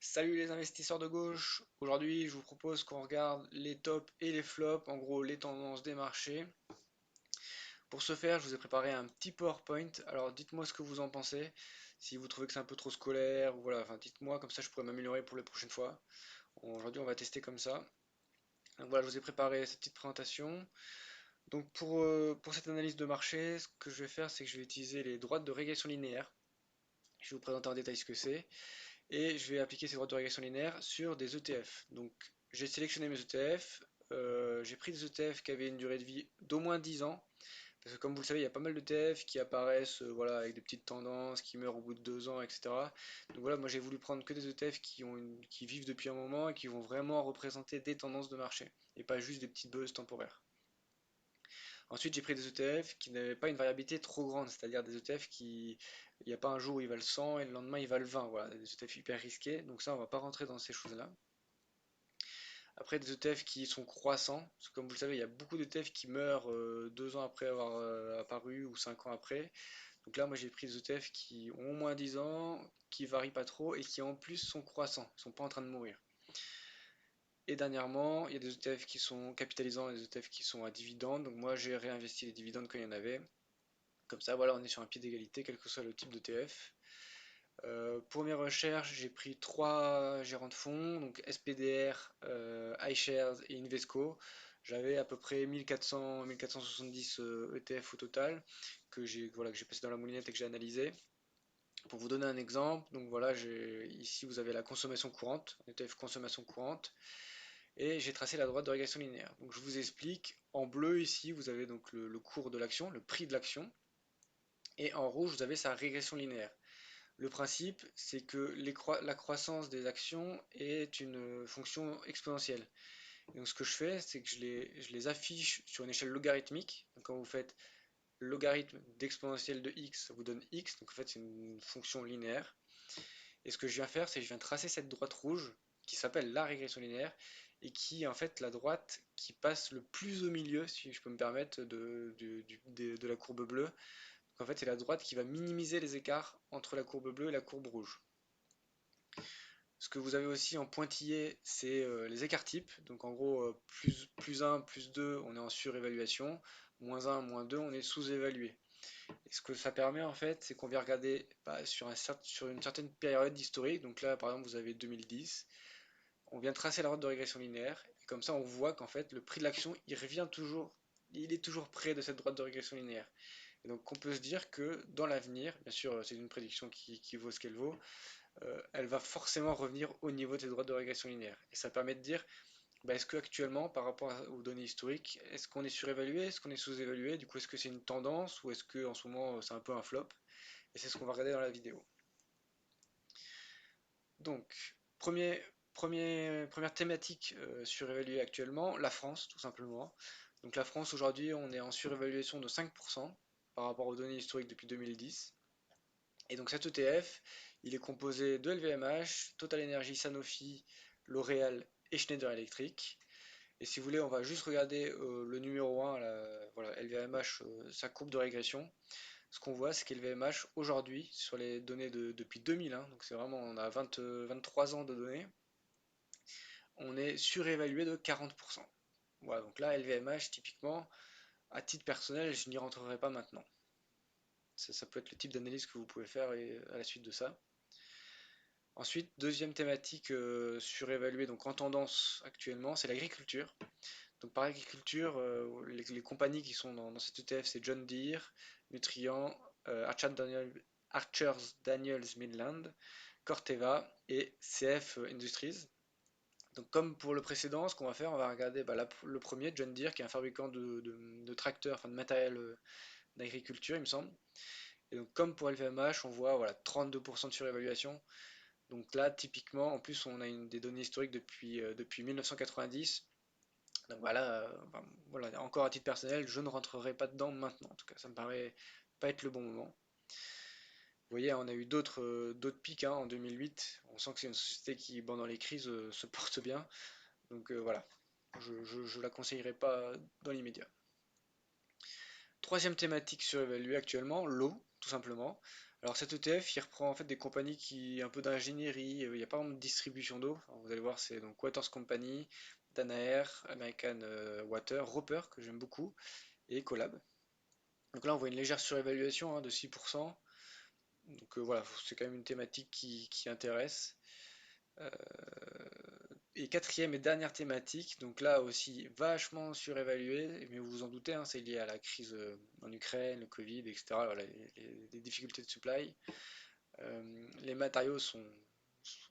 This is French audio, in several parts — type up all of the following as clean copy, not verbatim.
Salut les investisseurs de gauche, aujourd'hui je vous propose qu'on regarde les tops et les flops, en gros les tendances des marchés. Pour ce faire, je vous ai préparé un petit PowerPoint, alors dites-moi ce que vous en pensez, si vous trouvez que c'est un peu trop scolaire, ou voilà, enfin dites-moi, comme ça je pourrais m'améliorer pour les prochaines fois. Aujourd'hui on va tester comme ça. Donc voilà, je vous ai préparé cette petite présentation. Donc pour cette analyse de marché, ce que je vais faire, c'est que je vais utiliser les droites de régression linéaire. Je vais vous présenter en détail ce que c'est. Et je vais appliquer ces droites de régression linéaire sur des ETF. Donc j'ai sélectionné mes ETF, j'ai pris des ETF qui avaient une durée de vie d'au moins 10 ans, parce que comme vous le savez, il y a pas mal d'ETF qui apparaissent voilà, avec des petites tendances, qui meurent au bout de 2 ans, etc. Donc voilà, moi j'ai voulu prendre que des ETF qui vivent depuis un moment et qui vont vraiment représenter des tendances de marché, et pas juste des petites buzz temporaires. Ensuite, j'ai pris des ETF qui n'avaient pas une variabilité trop grande, c'est-à-dire des ETF il n'y a pas un jour où il valent 100 et le lendemain il valent 20, voilà, des ETF hyper risqués, donc ça on va pas rentrer dans ces choses-là. Après, des ETF qui sont croissants, parce que comme vous le savez, il y a beaucoup d'ETF qui meurent 2 ans après avoir apparu ou 5 ans après. Donc là, moi j'ai pris des ETF qui ont au moins 10 ans, qui varient pas trop et qui en plus sont croissants, ils sont pas en train de mourir. Et dernièrement, il y a des ETF qui sont capitalisants et des ETF qui sont à dividendes. Donc moi j'ai réinvesti les dividendes quand il y en avait. Comme ça, voilà, on est sur un pied d'égalité, quel que soit le type d'ETF. Pour mes recherches, j'ai pris trois gérants de fonds, donc SPDR, iShares et Invesco. J'avais à peu près 1470 ETF au total que j'ai passé dans la moulinette et que j'ai analysé. Pour vous donner un exemple, donc voilà, ici vous avez la consommation courante, ETF consommation courante, et j'ai tracé la droite de régression linéaire. Donc je vous explique, en bleu ici vous avez donc le cours de l'action, le prix de l'action, et en rouge vous avez sa régression linéaire. Le principe, c'est que la croissance des actions est une fonction exponentielle. Et donc ce que je fais, c'est que je les affiche sur une échelle logarithmique. Donc quand vous faites logarithme d'exponentielle de x, ça vous donne x. Donc en fait, c'est une fonction linéaire. Et ce que je viens faire, c'est que je viens tracer cette droite rouge qui s'appelle la régression linéaire et qui est en fait la droite qui passe le plus au milieu, si je peux me permettre, de la courbe bleue. Donc en fait, c'est la droite qui va minimiser les écarts entre la courbe bleue et la courbe rouge. Ce que vous avez aussi en pointillé, c'est les écarts types. Donc en gros, plus 1, plus 2, on est en surévaluation. Moins 1, moins 2, on est sous-évalué. Et ce que ça permet en fait, c'est qu'on vient regarder sur une certaine période historique. Donc là, par exemple, vous avez 2010. On vient tracer la route de régression linéaire. Et comme ça, on voit qu'en fait, le prix de l'action, il est toujours près de cette droite de régression linéaire. Et donc on peut se dire que dans l'avenir, bien sûr, c'est une prédiction qui vaut ce qu'elle vaut, elle va forcément revenir au niveau de ses droites de régression linéaire. Et ça permet de dire, bah, est-ce qu'actuellement, par rapport aux données historiques, est-ce qu'on est surévalué, est-ce qu'on est sous-évalué, du coup est-ce que c'est une tendance ou est-ce qu'en ce moment c'est un peu un flop? Et c'est ce qu'on va regarder dans la vidéo. Donc, première thématique surévaluée actuellement, la France tout simplement. Donc la France aujourd'hui on est en surévaluation de 5% par rapport aux données historiques depuis 2010. Et donc cet ETF, il est composé de LVMH, Total Energy, Sanofi, L'Oréal et Schneider Electric. Et si vous voulez, on va juste regarder le numéro 1, voilà, LVMH, sa courbe de régression. Ce qu'on voit, c'est qu'LVMH, aujourd'hui, sur les données depuis 2001, donc c'est vraiment, on a 23 ans de données, on est surévalué de 40%. Voilà, donc là, LVMH, typiquement, à titre personnel, je n'y rentrerai pas maintenant. Ça peut être le type d'analyse que vous pouvez faire à la suite de ça. Ensuite, deuxième thématique surévaluée, donc en tendance actuellement, c'est l'agriculture. Donc par agriculture, les compagnies qui sont dans cet ETF, c'est John Deere, Nutrien, Archers Daniels Midland, Corteva et CF Industries. Donc comme pour le précédent, ce qu'on va faire, on va regarder bah, le premier, John Deere, qui est un fabricant de tracteurs, enfin de matériel d'agriculture, il me semble. Et donc comme pour LVMH, on voit voilà, 32% de surévaluation. Donc là, typiquement, en plus, on a des données historiques depuis 1990. Donc voilà, encore à titre personnel, je ne rentrerai pas dedans maintenant. En tout cas, ça me paraît pas être le bon moment. Vous voyez, on a eu d'autres pics hein, en 2008. On sent que c'est une société qui, pendant les crises, se porte bien. Donc voilà, je la conseillerais pas dans l'immédiat. Troisième thématique surévaluée actuellement, l'eau, tout simplement. Alors cet ETF, il reprend en fait des compagnies qui un peu d'ingénierie. Il n'y a pas vraiment de distribution d'eau. Alors, vous allez voir, c'est donc Waters Company, Danaher, American Water, Roper que j'aime beaucoup et Ecolab. Donc là, on voit une légère surévaluation de 6%. Donc voilà, c'est quand même une thématique qui intéresse. Euh, et quatrième et dernière thématique, donc là aussi vachement surévaluée, mais vous vous en doutez, hein, c'est lié à la crise en Ukraine, le Covid, etc. Voilà, les difficultés de supply. Les matériaux sont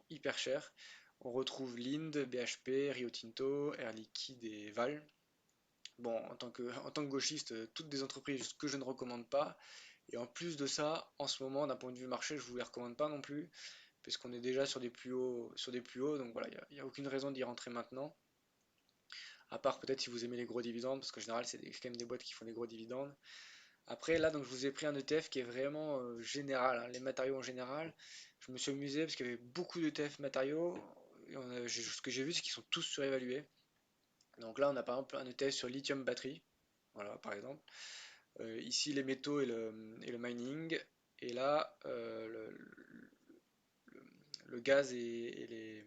hyper chers. On retrouve Linde, BHP, Rio Tinto, Air Liquide et Val. Bon, en tant que gauchiste, toutes des entreprises que je ne recommande pas. Et en plus de ça, en ce moment, d'un point de vue marché, je ne vous les recommande pas non plus, puisqu'on est déjà sur des plus hauts, donc voilà, il n'y a aucune raison d'y rentrer maintenant. À part peut-être si vous aimez les gros dividendes, parce qu'en général, c'est quand même des boîtes qui font des gros dividendes. Après, là, donc, je vous ai pris un ETF qui est vraiment général, hein, les matériaux en général. Je me suis amusé parce qu'il y avait beaucoup d'ETF matériaux. Ce que j'ai vu, c'est qu'ils sont tous surévalués. Donc là, on a par exemple un ETF sur lithium batterie, voilà, par exemple. Ici, les métaux et le mining. Et là, le gaz le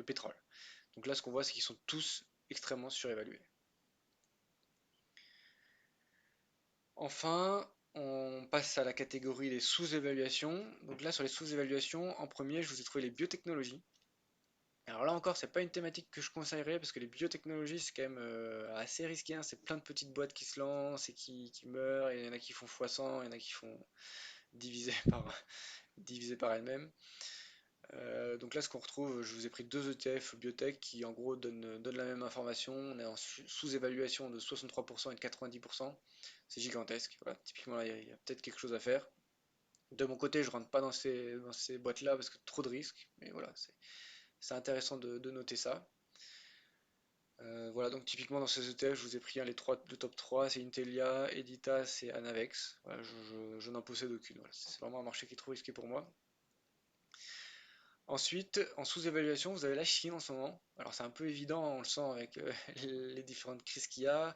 pétrole. Donc là, ce qu'on voit, c'est qu'ils sont tous extrêmement surévalués. Enfin, on passe à la catégorie des sous-évaluations. Donc là, sur les sous-évaluations, en premier, je vous ai trouvé les biotechnologies. Alors là encore, c'est pas une thématique que je conseillerais parce que les biotechnologies, c'est quand même assez risqué, hein. C'est plein de petites boîtes qui se lancent et qui meurent. Et il y en a qui font x100, il y en a qui font diviser par, diviser par elles-mêmes. Donc là, ce qu'on retrouve, je vous ai pris deux ETF biotech qui en gros donnent la même information. On est en sous-évaluation de 63% et de 90%. C'est gigantesque. Voilà, typiquement là, il y a peut-être quelque chose à faire. De mon côté, je rentre pas dans ces boîtes-là parce que trop de risques. Mais voilà, c'est intéressant de noter ça. Voilà, donc typiquement dans ces ETF, je vous ai pris le top 3, c'est Intelia, Editas et Anavex. Voilà, je n'en possède aucune. Voilà, c'est vraiment un marché qui est trop risqué pour moi. Ensuite, en sous-évaluation, vous avez la Chine en ce moment. Alors c'est un peu évident, on le sent avec les différentes crises qu'il y a.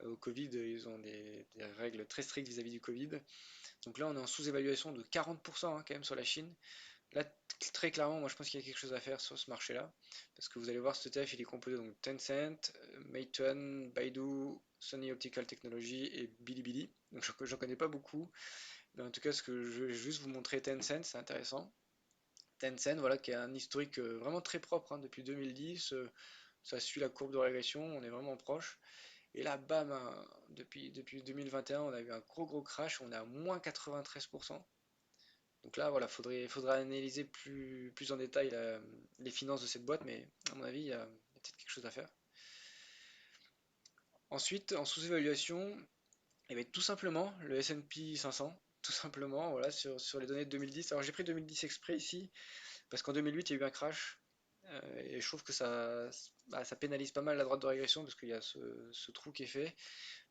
Au Covid, ils ont des règles très strictes vis-à-vis du Covid. Donc là, on est en sous-évaluation de 40% quand même sur la Chine. Là, très clairement, moi je pense qu'il y a quelque chose à faire sur ce marché-là. Parce que vous allez voir, ce ETF, il est composé donc de Tencent, Meituan, Baidu, Sony Optical Technology et Bilibili. Donc j'en connais pas beaucoup. Mais en tout cas, ce que je vais juste vous montrer Tencent, c'est intéressant. Tencent, voilà, qui a un historique vraiment très propre hein, depuis 2010. Ça suit la courbe de régression, on est vraiment proche. Et là, bam, hein, depuis 2021, on a eu un gros crash, on est à moins 93%. Donc là, voilà, faudra analyser plus en détail les finances de cette boîte, mais à mon avis, il y a peut-être quelque chose à faire. Ensuite, en sous-évaluation, eh bien, tout simplement le S&P 500, tout simplement, voilà, sur les données de 2010. Alors j'ai pris 2010 exprès ici, parce qu'en 2008, il y a eu un crash, et je trouve que ça pénalise pas mal la droite de régression, parce qu'il y a ce trou qui est fait.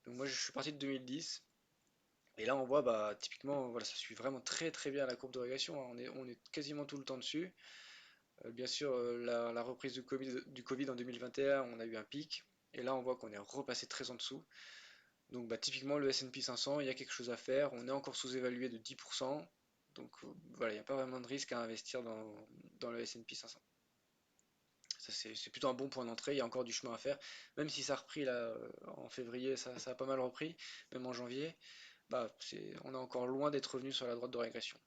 Donc moi, je suis parti de 2010. Et là, on voit, bah, typiquement, voilà, ça suit vraiment très bien la courbe de régression, hein. On est quasiment tout le temps dessus. Bien sûr, la reprise du Covid en 2021, on a eu un pic. Et là, on voit qu'on est repassé très en dessous. Donc, bah, typiquement, le S&P 500, il y a quelque chose à faire. On est encore sous-évalué de 10%. Donc, voilà, il n'y a pas vraiment de risque à investir dans le S&P 500. Ça, c'est plutôt un bon point d'entrée. Il y a encore du chemin à faire. Même si ça a repris là, en février, ça a pas mal repris. Même en janvier, bah, on est encore loin d'être revenu sur la droite de régression.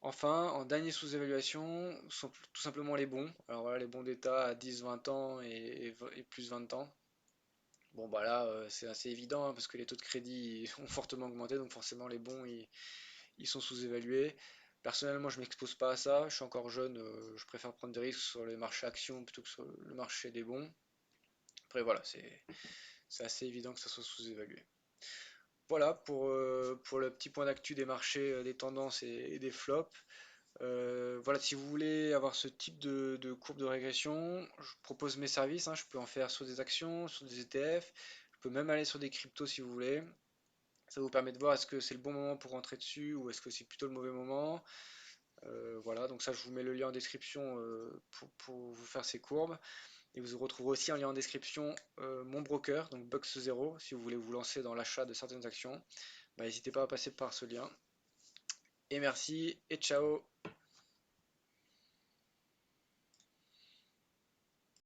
Enfin, en dernier sous-évaluation, sont tout simplement les bons. Alors voilà, les bons d'État à 10, 20 ans et plus 20 ans. Bon bah là, c'est assez évident hein, parce que les taux de crédit ont fortement augmenté, donc forcément les bons ils sont sous-évalués. Personnellement, je m'expose pas à ça. Je suis encore jeune, je préfère prendre des risques sur les marchés actions plutôt que sur le marché des bons. Après voilà, c'est assez évident que ça soit sous-évalué. Voilà pour le petit point d'actu des marchés, des tendances et des flops. Voilà, si vous voulez avoir ce type de courbe de régression, je propose mes services, hein. Je peux en faire sur des actions, sur des ETF, je peux même aller sur des cryptos si vous voulez. Ça vous permet de voir est-ce que c'est le bon moment pour rentrer dessus ou est-ce que c'est plutôt le mauvais moment. Voilà, donc ça je vous mets le lien en description pour vous faire ces courbes. Et vous retrouverez aussi un lien en description mon broker, donc Box0, si vous voulez vous lancer dans l'achat de certaines actions. Bah, n'hésitez pas à passer par ce lien. et merci et ciao.